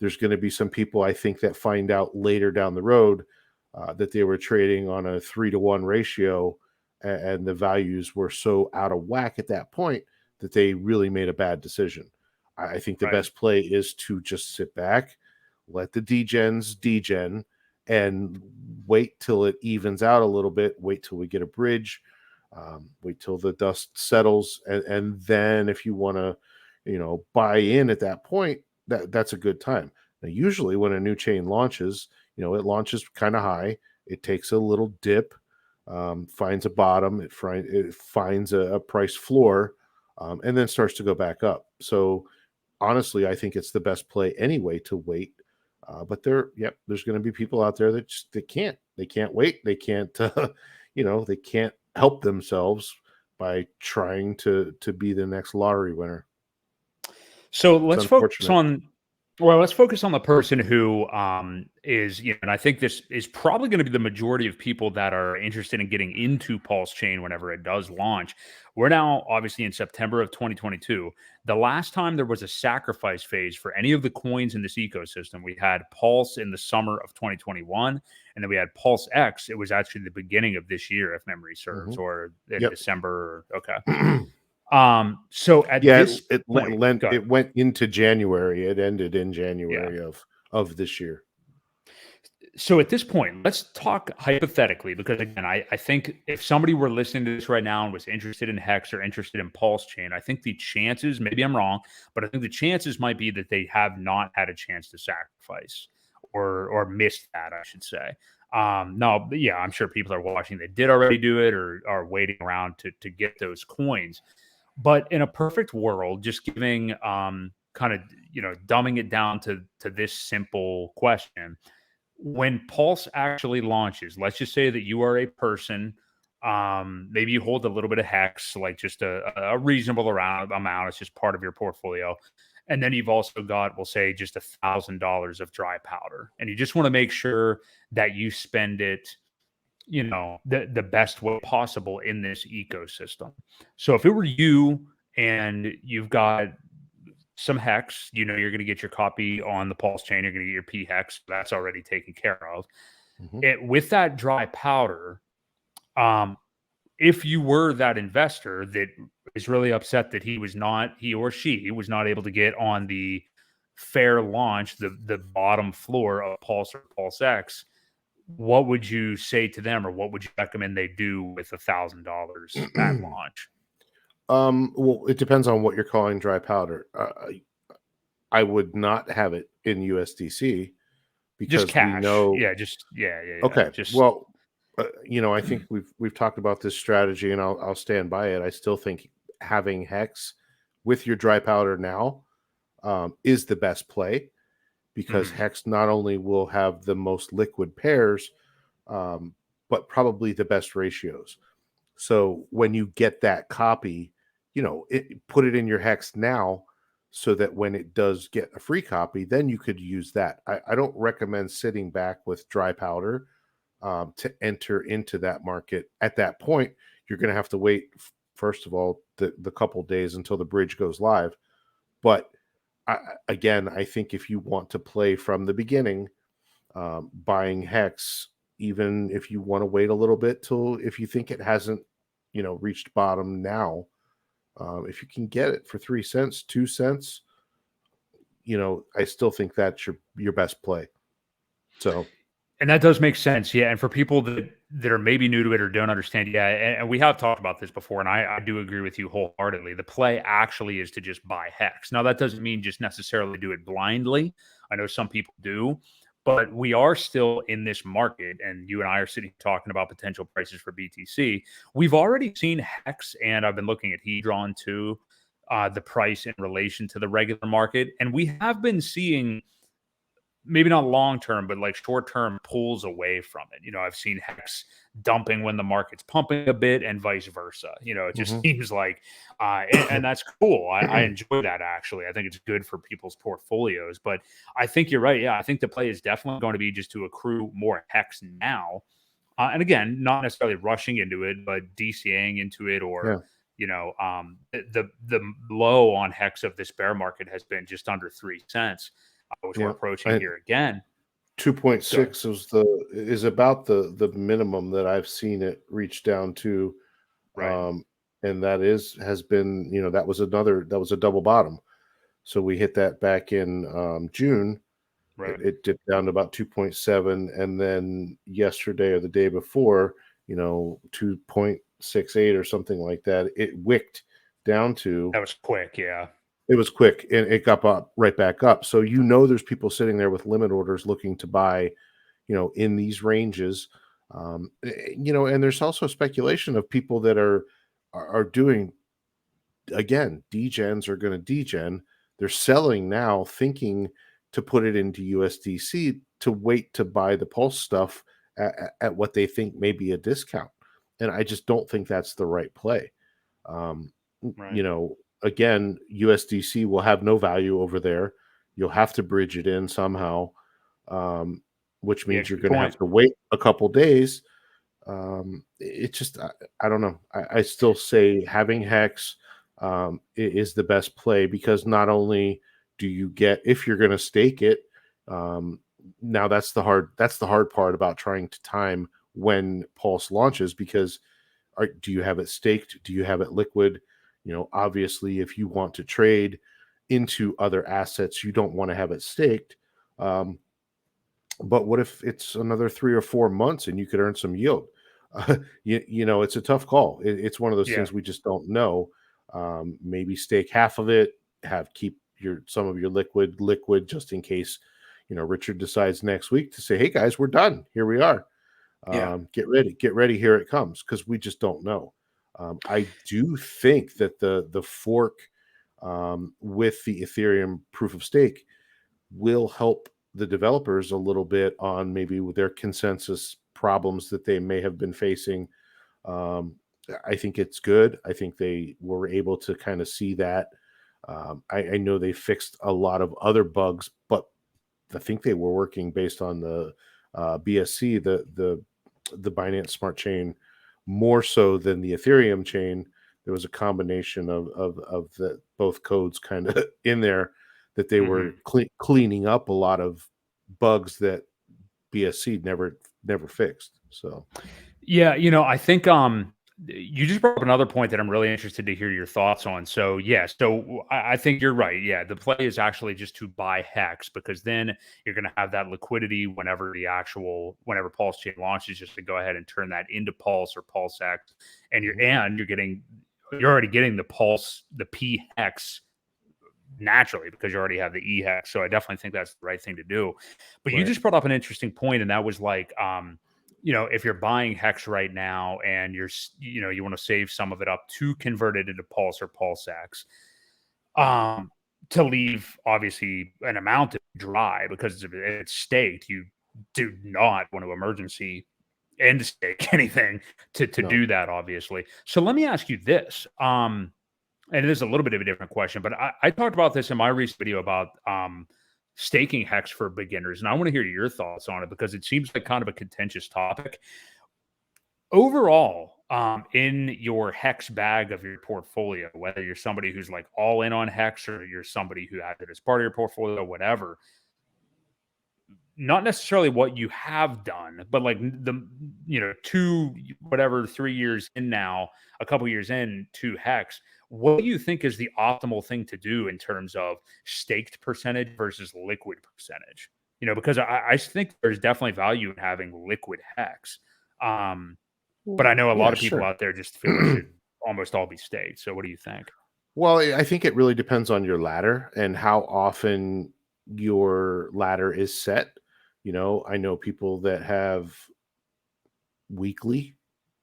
to be some people, I think, that find out later down the road that they were trading on a 3-to-1 ratio and the values were so out of whack at that point that they really made a bad decision. I think the best play is to just sit back, let the degens degen, and wait till it evens out a little bit. Wait till we get a bridge. Wait till the dust settles, and then if you want to, buy in at that point, that's a good time. Now, usually when a new chain launches, it launches kind of high. It takes a little dip, finds a bottom. It finds a price floor, and then starts to go back up. So honestly, I think it's the best play anyway to wait. But there's going to be people out there that they can't wait. They can't, they can't help themselves by trying to be the next lottery winner. So let's focus on the person who is, and I think this is probably going to be the majority of people that are interested in getting into PulseChain whenever it does launch. We're now obviously in September of 2022. The last time there was a sacrifice phase for any of the coins in this ecosystem, we had Pulse in the summer of 2021, and then we had PulseX. It was actually the beginning of this year, if memory serves, or in December. Okay. So at this point, it went into January. It ended in January of this year. So at this point, let's talk hypothetically, because again, I think if somebody were listening to this right now and was interested in Hex or interested in PulseChain, I think the chances, maybe I'm wrong, but I think the chances might be that they have not had a chance to sacrifice or missed that, I should say. No, yeah, I'm sure people are watching that did already do it or are waiting around to get those coins. But in a perfect world, just giving kind of dumbing it down to this simple question. When Pulse actually launches, let's just say that you are a person, maybe you hold a little bit of Hex, like just a reasonable amount. It's just part of your portfolio. And then you've also got, we'll say, just $1,000 of dry powder. And you just want to make sure that you spend it, the best way possible in this ecosystem. So if it were you and you've got some Hex, you're going to get your copy on the PulseChain, you're going to get your P Hex, that's already taken care of. With that dry powder, if you were that investor that is really upset that he or she was not able to get on the fair launch, the bottom floor of Pulse or PulseX, what would you say to them, or what would you recommend they do with $1,000 at launch? Well, it depends on what you're calling dry powder. I would not have it in USDC because just cash. We know. Okay. Well, I think we've talked about this strategy, and I'll stand by it. I still think having Hex with your dry powder now is the best play, because Hex not only will have the most liquid pairs, but probably the best ratios. So when you get that copy, put it in your Hex now, so that when it does get a free copy, then you could use that. I don't recommend sitting back with dry powder to enter into that market. At that point, you're going to have to wait, first of all, the couple days until the bridge goes live. But I think if you want to play from the beginning, buying Hex, even if you want to wait a little bit till, if you think it hasn't, reached bottom now, if you can get it for 3 cents, 2 cents, I still think that's your best play. So, and that does make sense. Yeah. And for people that are maybe new to it or don't understand, and we have talked about this before, and I do agree with you wholeheartedly. The play actually is to just buy Hex. Now, that doesn't mean just necessarily do it blindly. I know some people do, but we are still in this market, and you and I are sitting talking about potential prices for BTC. We've already seen Hex, and I've been looking at Hedron too, the price in relation to the regular market. And we have been seeing, maybe not long-term, but like short-term pulls away from it. I've seen Hex dumping when the market's pumping a bit and vice versa. It just seems like, and that's cool. I enjoy that, actually. I think it's good for people's portfolios, but I think you're right. Yeah, I think the play is definitely going to be just to accrue more Hex now. And again, not necessarily rushing into it, but DCAing into it, or, the low on Hex of this bear market has been just under 3 cents. Which we're approaching here again. 2.6 is about the minimum that I've seen it reach down to, right. And that has been, that was a double bottom. So we hit that back in June. Right. It dipped down to about 2.7, and then yesterday or the day before, 2.68 or something like that. It wicked down to. That was quick, yeah. It was quick, and it got right back up. So there's people sitting there with limit orders looking to buy, in these ranges. And there's also speculation of people that are doing, again, degens are going to degen. They're selling now, thinking to put it into USDC to wait to buy the Pulse stuff at what they think may be a discount. And I just don't think that's the right play. Right. Again, USDC will have no value over there. You'll have to bridge it in somehow, which means you're going to have to wait a couple days. It just, I don't know. I still say having Hex is the best play, because not only do you get, if you're going to stake it, now that's the hard part about trying to time when Pulse launches, because do you have it staked? Do you have it liquid? Obviously, if you want to trade into other assets, you don't want to have it staked. But what if it's another 3 or 4 months and you could earn some yield? It's a tough call. It's one of those things we just don't know. Maybe stake half of it, keep some of your liquid just in case, Richard decides next week to say, "Hey guys, we're done. Here we are. Get ready. Here it comes," because we just don't know. I do think that the fork with the Ethereum proof of stake will help the developers a little bit on maybe with their consensus problems that they may have been facing. I think it's good. I think they were able to kind of see that. I know they fixed a lot of other bugs, but I think they were working based on the BSC, the Binance Smart Chain, more so than the Ethereum chain. There was a combination of the both codes kind of in there that they were cleaning up a lot of bugs that BSC never fixed. So, yeah, I think you just brought up another point that I'm really interested to hear your thoughts on. So, so I think you're right. Yeah, the play is actually just to buy Hex, because then you're going to have that liquidity whenever PulseChain launches, just to go ahead and turn that into Pulse or PulseX, and you're already getting the P Hex naturally, because you already have the E Hex. So I definitely think that's the right thing to do. But you just brought up an interesting point, and that was like, if you're buying Hex right now and you want to save some of it up to convert it into Pulse or PulseX, to leave obviously an amount dry, because if it's staked, you do not want to emergency end stake anything to do that, obviously. So let me ask you this. And it is a little bit of a different question, but I talked about this in my recent video about staking Hex for beginners, and I want to hear your thoughts on it, because it seems like kind of a contentious topic. Overall, in your Hex bag of your portfolio, whether you're somebody who's like all in on Hex, or you're somebody who has it as part of your portfolio, whatever, not necessarily what you have done, but like the 3 years in now, a couple years in to Hex, what do you think is the optimal thing to do in terms of staked percentage versus liquid percentage? Because I think there's definitely value in having liquid Hex. But I know a lot of people out there just feel it should almost all be staked. So what do you think? Well, I think it really depends on your ladder and how often your ladder is set. I know people that have weekly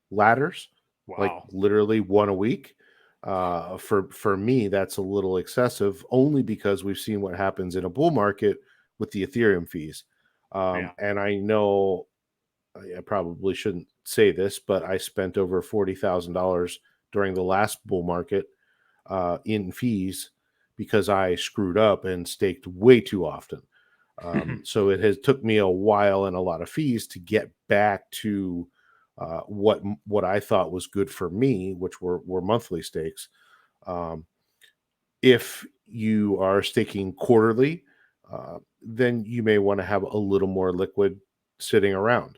ladders, like literally one a week. For me, that's a little excessive, only because we've seen what happens in a bull market with the Ethereum fees. And I know I probably shouldn't say this, but I spent over $40,000 during the last bull market in fees because I screwed up and staked way too often. So it has took me a while and a lot of fees to get back to what I thought was good for me, which were monthly stakes. If you are staking quarterly, then you may want to have a little more liquid sitting around.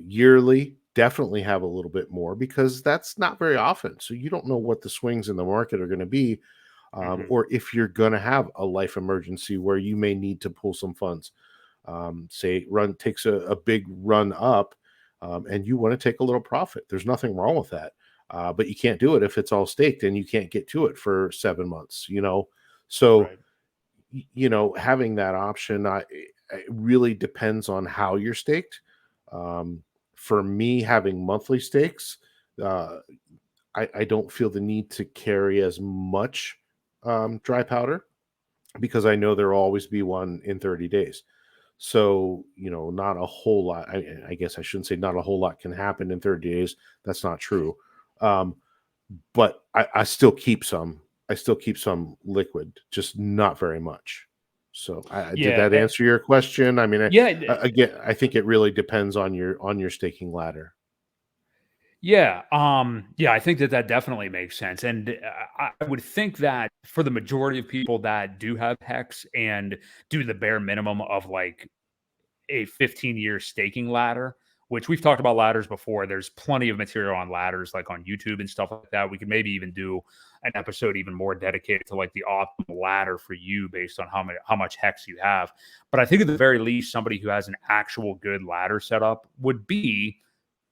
Yearly, definitely have a little bit more, because that's not very often. So you don't know what the swings in the market are going to be. Or if you're going to have a life emergency where you may need to pull some funds, say takes a big run up, and you want to take a little profit. There's nothing wrong with that. But you can't do it if it's all staked and you can't get to it for 7 months, So, having that option, it really depends on how you're staked. For me, having monthly stakes, I don't feel the need to carry as much dry powder, because I know there will always be one in 30 days. So, not a whole lot. I guess I shouldn't say not a whole lot can happen in 30 days. That's not true. But I still keep some. I still keep some liquid, just not very much. So, did that answer your question? I mean, again, I think it really depends on your staking ladder. Yeah. I think that definitely makes sense. And I would think that for the majority of people that do have Hex and do the bare minimum of like a 15-year staking ladder, which we've talked about ladders before. There's plenty of material on ladders, like on YouTube and stuff like that. We could maybe even do an episode even more dedicated to like the optimal ladder for you based on how much hex you have. But I think at the very least, somebody who has an actual good ladder setup would be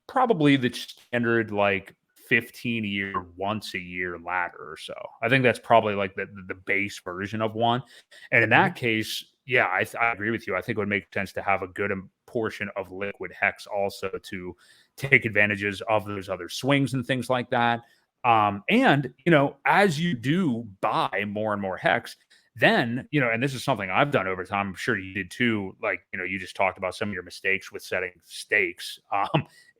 probably the standard like 15-year, once a year ladder or so. I think that's probably like the base version of one. And in that case, yeah, I agree with you. I think it would make sense to have a good portion of liquid hex also to take advantages of those other swings and things like that. And, as you do buy more and more hex, then, and this is something I've done over time, I'm sure you did too. Like, you just talked about some of your mistakes with setting stakes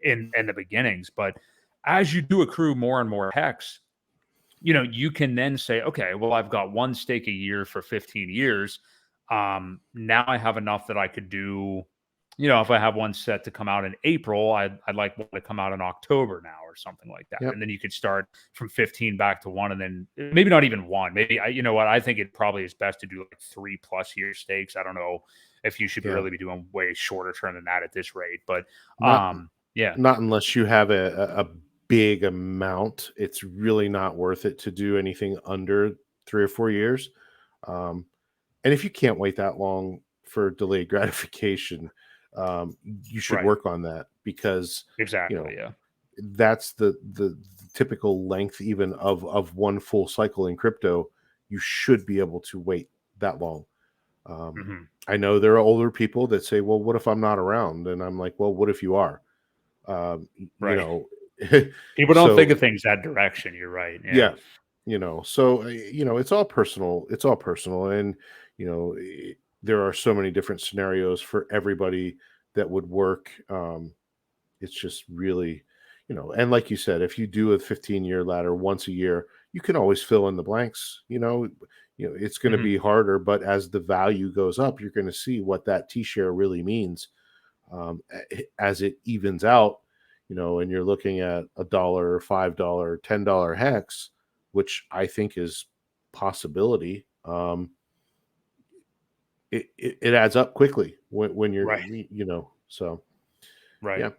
in the beginnings. But as you do accrue more and more hex, you can then say, okay, well, I've got one stake a year for 15 years. Now I have enough that I could do, if I have one set to come out in April, I'd like one to come out in October now or something like that. Yep. And then you could start from 15 back to one, and then maybe not even one. Maybe I think it probably is best to do like 3+ year stakes. I don't know if you should really be doing way shorter term than that at this rate, but not unless you have a big amount. It's really not worth it to do anything under 3 or 4 years. And if you can't wait that long for delayed gratification, you should work on that, because that's the typical length even of one full cycle in crypto. You should be able to wait that long. I know there are older people that say, well, what if I'm not around? And I'm like, well, what if you are? People don't think of things that direction. You're right. Yeah. So it's all personal. And there are so many different scenarios for everybody that would work. It's just really, and like you said, if you do a 15-year ladder once a year, you can always fill in the blanks. It's going to be harder, but as the value goes up, you're going to see what that T-share really means as it evens out. And you're looking at $1, $5, $10 hex, which I think is possibility. It adds up quickly when you're so right. Yeah.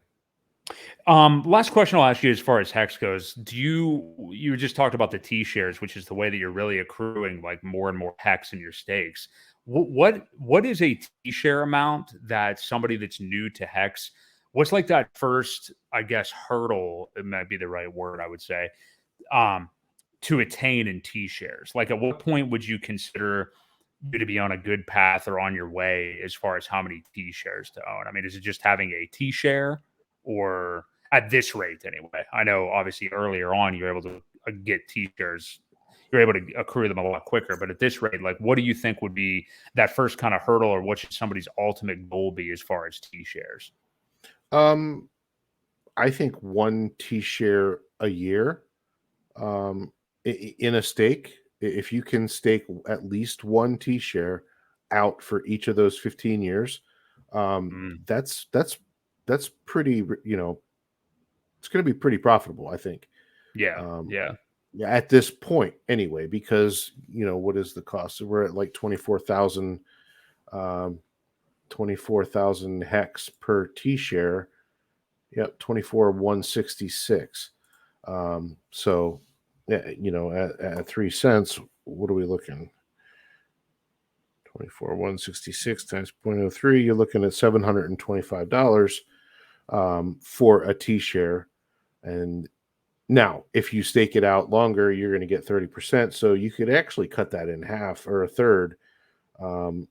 Last question I'll ask you as far as hex goes. You just talked about the T-shares, which is the way that you're really accruing like more and more hex in your stakes. What is a T-share amount that somebody that's new to hex, what's like that first, I guess, hurdle, it might be the right word, I would say, to attain in T-shares? Like, at what point would you consider you to be on a good path or on your way as far as how many T-shares to own? I mean, is it just having a T-share, or at this rate anyway? I know obviously earlier on you're able to get T-shares, you're able to accrue them a lot quicker, but at this rate, like, what do you think would be that first kind of hurdle, or what should somebody's ultimate goal be as far as T-shares? I think one T-share a year in a stake. If you can stake at least one T-share out for each of those 15 years, that's pretty, it's going to be pretty profitable, I think. Yeah. At this point anyway, because, what is the cost? So we're at like 24,000 hex per T-share. Yep. 24,166. So at 3 cents, what are we looking? 24,166 times 0.03, you're looking at $725 for a T-share. And now, if you stake it out longer, you're going to get 30%. So you could actually cut that in half or a third. Looking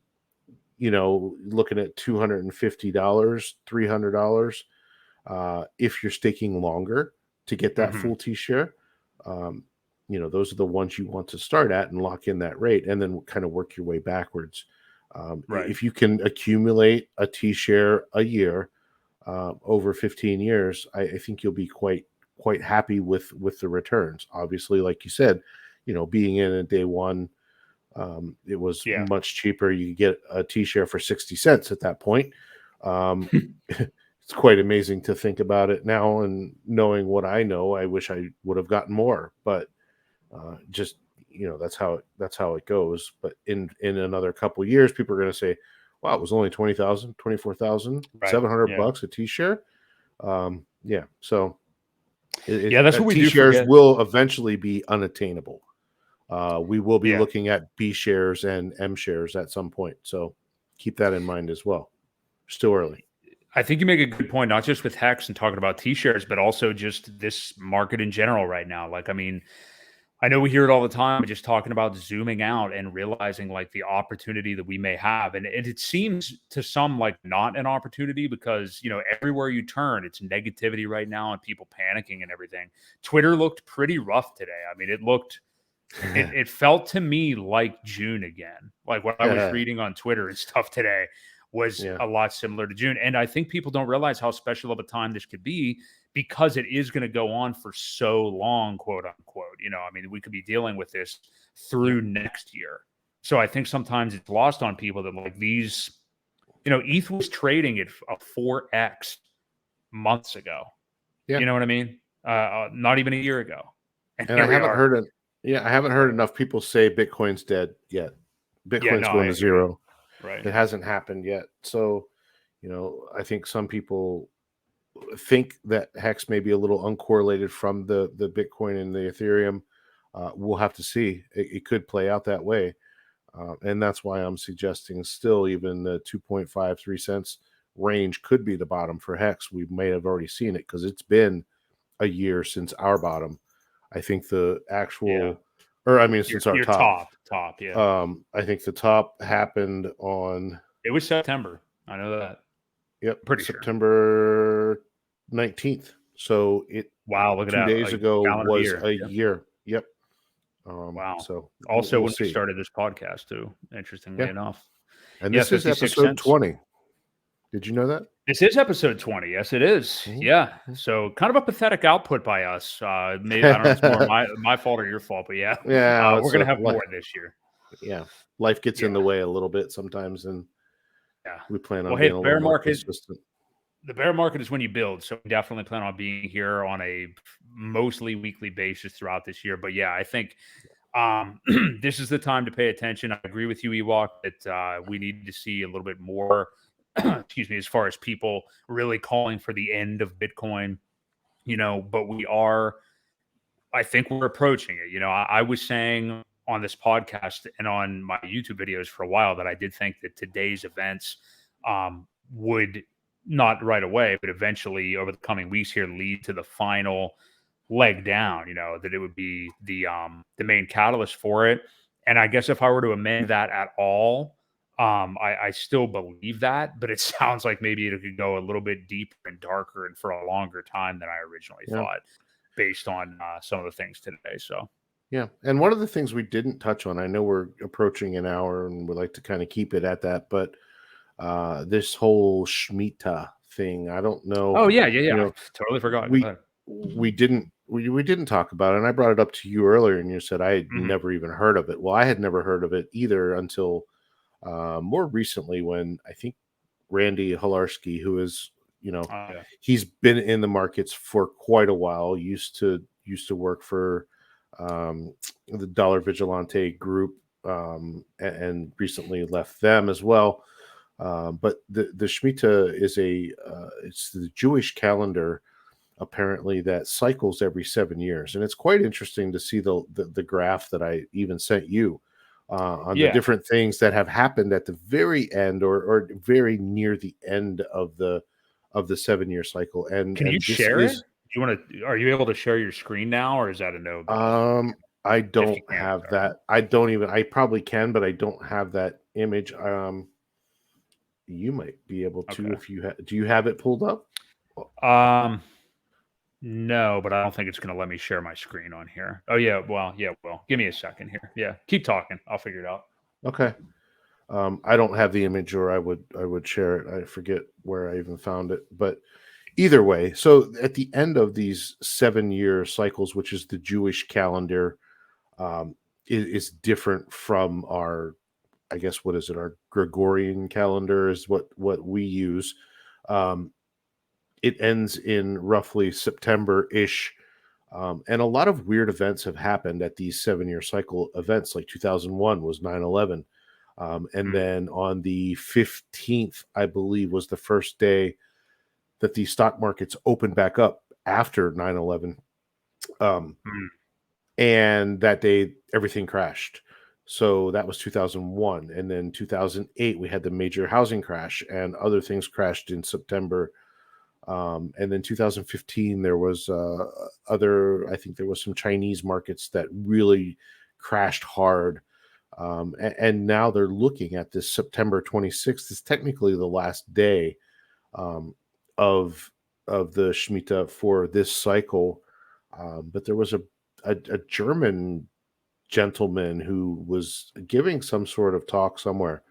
at $250, $300 if you're staking longer to get that full T-share. Those are the ones you want to start at and lock in that rate, and then kind of work your way backwards. If you can accumulate a T-share a year over 15 years, I think you'll be quite happy with the returns. Obviously, like you said, being in at day one, it was much cheaper. You could get a T-share for 60 cents at that point. It's quite amazing to think about it now, and knowing what I know, I wish I would have gotten more, but just, that's how it goes. But in another couple of years, people are going to say, wow, it was only 20,000, 24,000, $700 a T-share. Yeah. So that's what we T do. Shares will eventually be unattainable. We will be Yeah. looking at B shares and M shares at some point. So keep that in mind as well. Still early. I think you make a good point, not just with Hex and talking about T-shares, but also just this market in general right now. Like, I mean, I know we hear it all the time, but just talking about zooming out and realizing like the opportunity that we may have. And it seems to some like not an opportunity because, you know, everywhere you turn, it's negativity right now and people panicking and everything. Twitter looked pretty rough today. I mean, it felt to me like June again. Like what I was reading on Twitter and stuff today was a lot similar to June. And I think people don't realize how special of a time this could be because it is going to go on for so long, quote unquote. You know, I mean, we could be dealing with this through next year. So I think sometimes it's lost on people that like these, you know, ETH was trading at a 4x months ago. You know what I mean? Not even a year ago. And I haven't heard it. Yeah, I haven't heard enough people say Bitcoin's dead yet. Bitcoin's going to zero. Right. It hasn't happened yet. So, you know, I think some people think that Hex may be a little uncorrelated from the Bitcoin and the Ethereum. We'll have to see. It could play out that way. And that's why I'm suggesting still even the 2.53 cents range could be the bottom for Hex. We may have already seen it because it's been a year since our bottom. I think the actual, or I mean, since our top, I think the top happened on. It was September. I know that. Yep, pretty September 19th. So it. Wow, look at 2 days ago was a year. Yep. Wow. So also when we started this podcast too, interestingly enough. And this is episode 20. Did you know that? This is episode 20. Yes, it is. Mm-hmm. Yeah. So kind of a pathetic output by us. Maybe I don't know if it's more my fault or your fault, but yeah. We're going to have more this year. Yeah. Life gets in the way a little bit sometimes, and we plan on being a little more consistent. The bear market is when you build. So we definitely plan on being here on a mostly weekly basis throughout this year. But yeah, I think this is the time to pay attention. I agree with you, Ewok, that we need to see a little bit more excuse me, as far as people really calling for the end of Bitcoin, you know, but I think we're approaching it. You know, I was saying on this podcast and on my YouTube videos for a while that I did think that today's events would not right away, but eventually over the coming weeks here lead to the final leg down, you know, that it would be the main catalyst for it. And I guess if I were to amend that at all, I still believe that, but it sounds like maybe it could go a little bit deeper and darker and for a longer time than I originally thought, based on some of the things today. So, yeah. And one of the things we didn't touch on, I know we're approaching an hour and we'd like to kind of keep it at that, but this whole Shemitah thing, I don't know. Oh yeah. You know, I totally forgot. We didn't talk about it, and I brought it up to you earlier, and you said I had never even heard of it. Well, I had never heard of it either until more recently, when I think Randy Halarski, who is, you know, he's been in the markets for quite a while, used to work for the Dollar Vigilante group, and recently left them as well. But the Shemitah is it's the Jewish calendar, apparently, that cycles every 7 years, and it's quite interesting to see the graph that I even sent you. On the different things that have happened at the very end or very near the end of the 7 year cycle. And can you share it? Are you able to share your screen now, or is that a no? I don't have that. I probably can, but I don't have that image. You might be able to if you do you have it pulled up? No, but I don't think it's going to let me share my screen on here. Oh, yeah. Well, give me a second here. Yeah. Keep talking. I'll figure it out. Okay. I don't have the image, or I would share it. I forget where I even found it. But either way, so at the end of these 7 year cycles, which is the Jewish calendar, is different from our, I guess, what is it? Our Gregorian calendar is what we use. It ends in roughly September-ish. And a lot of weird events have happened at these 7 year cycle events, like 2001 was 9/11. And then on the 15th, I believe, was the first day that the stock markets opened back up after 9/11. And that day, everything crashed. So that was 2001. And then 2008, we had the major housing crash, and other things crashed in September. And then 2015, there was I think there was some Chinese markets that really crashed hard. And now they're looking at this September 26th is technically the last day of the Shemitah for this cycle. But there was a German gentleman who was giving some sort of talk somewhere.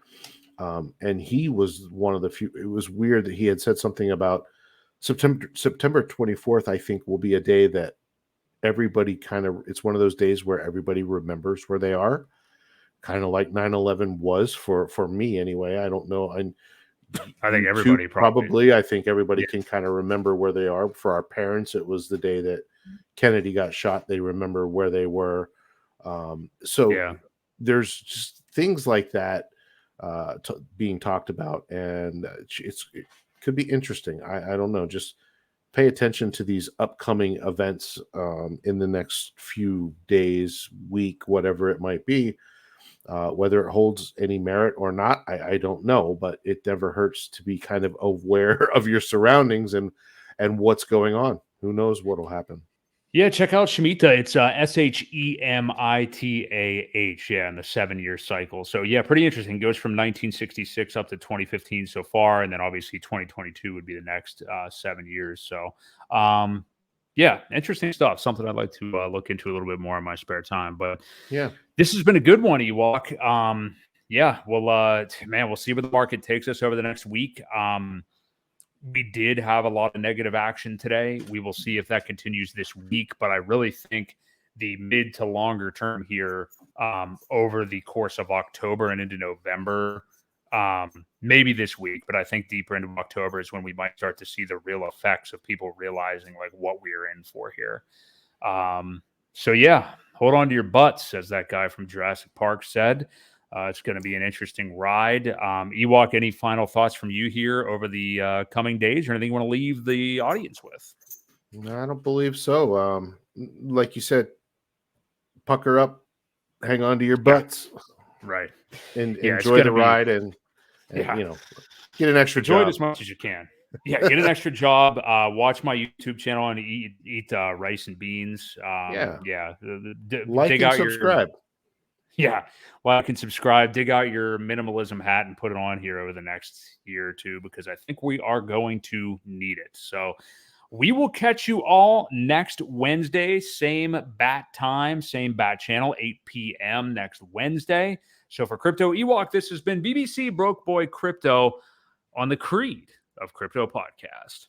And he was one of the few. It was weird that he had said something about September 24th, I think, will be a day that everybody it's one of those days where everybody remembers where they are, kind of like 9/11 was for me anyway. I don't know. I think everybody probably. I think everybody can kind of remember where they are. For our parents, it was the day that Kennedy got shot. They remember where they were. There's just things like that being talked about, and it could be interesting. I don't know. Just pay attention to these upcoming events in the next few days, week, whatever it might be. Whether it holds any merit or not, I don't know, but it never hurts to be kind of aware of your surroundings and what's going on. Who knows what'll happen. Yeah, check out Shemitah. It's Shemitah, in the 7-year cycle. So yeah, pretty interesting. It goes from 1966 up to 2015 so far, and then obviously 2022 would be the next 7 years. So yeah, interesting stuff. Something I'd like to look into a little bit more in my spare time. But yeah, this has been a good one, Ewok. Yeah, we'll see where the market takes us over the next week. We did have a lot of negative action today. We will see if that continues this week, but I really think the mid to longer term here over the course of October and into November, maybe this week, but I think deeper into October is when we might start to see the real effects of people realizing like what we're in for here. So yeah, hold on to your butts, as that guy from Jurassic Park said. It's going to be an interesting ride. Ewok, any final thoughts from you here over the coming days, or anything you want to leave the audience with? No, I don't believe so. Like you said, pucker up, hang on to your butts, right, and enjoy the ride, and get an extra enjoy job. it as much as you can. Yeah, get an extra job. Watch my YouTube channel and eat rice and beans. Like and subscribe. Like and subscribe. Dig out your minimalism hat and put it on here over the next year or two, because I think we are going to need it. So we will catch you all next Wednesday, same bat time, same bat channel, 8 p.m. next Wednesday. So for Crypto Ewok, this has been BBC Broke Boi Crypto on the Creed of Crypto Podcast.